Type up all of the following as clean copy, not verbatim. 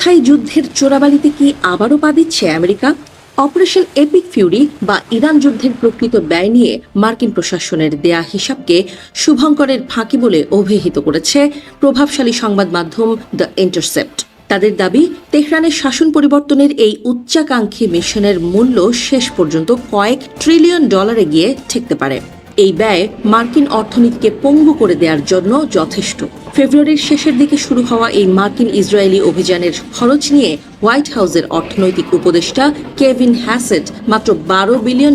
দীর্ঘস্থায়ী যুদ্ধের চোরাবালিতে কি আবারও পা দিচ্ছে আমেরিকা? অপারেশন এপিক ফিউরি বা ইরান যুদ্ধের প্রকৃত ব্যয় নিয়ে মার্কিন প্রশাসনের দেয়া হিসাবকে শুভঙ্করের ফাঁকি বলে অভিহিত করেছে প্রভাবশালী সংবাদ মাধ্যম দ্য ইন্টারসেপ্ট। তাদের দাবি, তেহরানের শাসন পরিবর্তনের এই উচ্চাকাঙ্ক্ষী মিশনের মূল্য শেষ পর্যন্ত কয়েক ট্রিলিয়ন ডলারে গিয়ে ঠেকতে পারে। এই ব্যয় মার্কিন অর্থনীতিকে পঙ্গু করে দেওয়ার জন্য যথেষ্ট। ফেব্রুয়ারির শেষের দিকে শুরু হওয়া এই মার্কিন ইসরায়েলি অভিযানের খরচ নিয়ে হোয়াইট হাউসের অর্থনৈতিক উপদেষ্টা কেভিন হ্যাসেট মাত্র $12 বিলিয়ন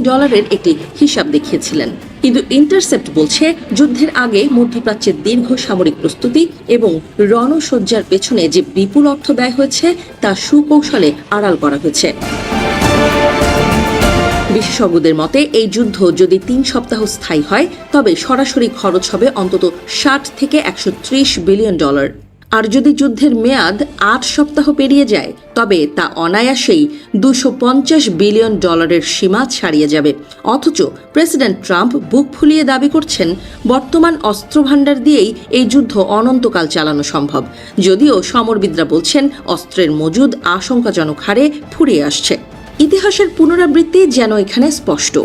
একটি হিসাব দেখিয়েছিলেন। কিন্তু ইন্টারসেপ্ট বলছে, যুদ্ধের আগে মধ্যপ্রাচ্যের দীর্ঘ সামরিক প্রস্তুতি এবং রণসজ্জার পেছনে যে বিপুল অর্থ ব্যয় হয়েছে তা সুকৌশলে আড়াল করা হয়েছে। বিশেষজ্ঞদের মতে, এই যুদ্ধ যদি 3 সপ্তাহ স্থায়ী হয় তবে সরাসরি খরচ হবে অন্তত $60 থেকে $130 বিলিয়ন। আর যদি যুদ্ধের মেয়াদ 8 সপ্তাহ পেরিয়ে যায় তবে তা অনায়াসেই $250 বিলিয়ন সীমা ছাড়িয়ে যাবে। অথচ প্রেসিডেন্ট ট্রাম্প বুক ফুলিয়ে দাবি করছেন, বর্তমান অস্ত্রভাণ্ডার দিয়েই এই যুদ্ধ অনন্তকাল চালানো সম্ভব। যদিও সমরবিদরা বলছেন, অস্ত্রের মজুদ আশঙ্কাজনক হারে ফুরিয়ে আসছে। ইতিহাসের পুনরাবৃত্তি যেন এখানে স্পষ্ট।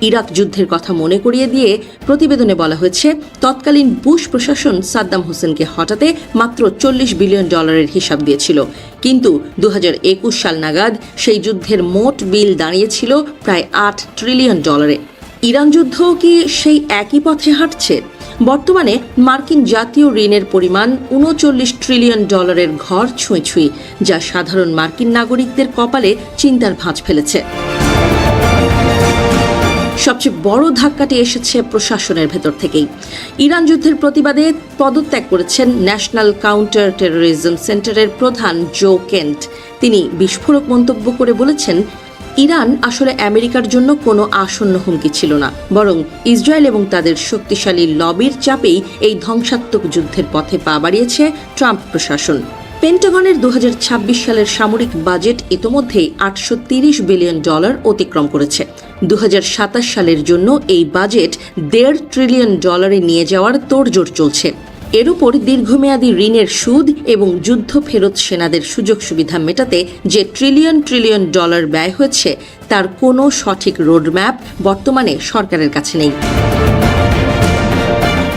ইরাক যুদ্ধের কথা মনে করিয়ে দিয়ে প্রতিবেদনে বলা হয়েছে, তৎকালীন বুশ প্রশাসন সাদ্দাম হোসেনকে হটাতে মাত্র $40 বিলিয়ন হিসাব দিয়েছিল, কিন্তু 2021 সাল নাগাদ সেই যুদ্ধের মোট বিল দাঁড়িয়েছিল প্রায় $8 ট্রিলিয়ন। ইরান যুদ্ধও কি সেই একই পথে হাঁটছে? বর্তমানে মার্কিন জাতীয় ঋণের পরিমাণ $39 ট্রিলিয়ন ঘর ছুঁই, যা সাধারণ মার্কিন নাগরিকদের কপালে চিন্তার ভাঁজ ফেলেছে। সবচেয়ে বড় ধাক্কাটি এসেছে প্রশাসনের ভেতর থেকেই। ইরান যুদ্ধের প্রতিবাদে পদত্যাগ করেছেন ন্যাশনাল কাউন্টার টেরোরিজম সেন্টারের প্রধান জো কেন্ট। তিনি বিস্ফোরক মন্তব্য করে বলেছেন, ইরান আসলে আমেরিকার জন্য কোনো আসন্ন হুমকি ছিল না, বরং ইসরায়েল এবং তাদের শক্তিশালী লবির চাপেই এই ধ্বংসাত্মক যুদ্ধের পথে পা বাড়িয়েছে ট্রাম্প প্রশাসন। পেন্টাগনের 2026 সালের সামরিক বাজেট ইতোমধ্যেই $830 বিলিয়ন অতিক্রম করেছে। 2027 সালের জন্য এই বাজেট $1.5 ট্রিলিয়ন নিয়ে যাওয়ার তোড়জোড় চলছে। এর উপর দীর্ঘমেয়াদী ঋণের সুদ এবং যুদ্ধ ফেরত সেনাদের সুযোগ সুবিধা মেটাতে যে ট্রিলিয়ন ডলার ব্যয় হয়েছে তার কোনো সঠিক রোডম্যাপ বর্তমানে সরকারের কাছে নেই।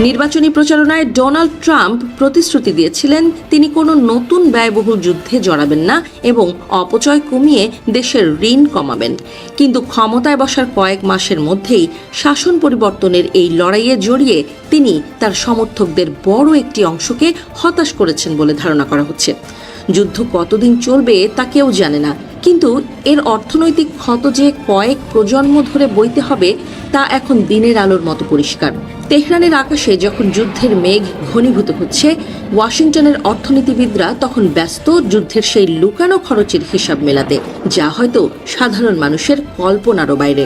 নির্বাচনী প্রচারণায় ডোনাল্ড ট্রাম্প প্রতিশ্রুতি দিয়েছিলেন, তিনি কোনো নতুন ব্যয়বহুল যুদ্ধে জড়াবেন না এবং অপচয় কমিয়ে দেশের ঋণ কমাবেন। কিন্তু ক্ষমতায় বসার কয়েক মাসের মধ্যেই শাসন পরিবর্তনের এই লড়াইয়ে জড়িয়ে তিনি তার সমর্থকদের বড় একটি অংশকে হতাশ করেছেন বলে ধারণা করা হচ্ছে। যুদ্ধ কতদিন চলবে তা কেউ জানে না, কিন্তু এর অর্থনৈতিক ক্ষত যে কয়েক প্রজন্ম ধরে বইতে হবে তা এখন দিনের আলোর মতো পরিষ্কার। তেহরানের আকাশে যখন যুদ্ধের মেঘ ঘনীভূত হচ্ছে, ওয়াশিংটনের অর্থনীতিবিদরা তখন ব্যস্ত যুদ্ধের সেই লুকানো খরচের হিসাব মেলাতে, যা হয়তো সাধারণ মানুষের কল্পনারও বাইরে।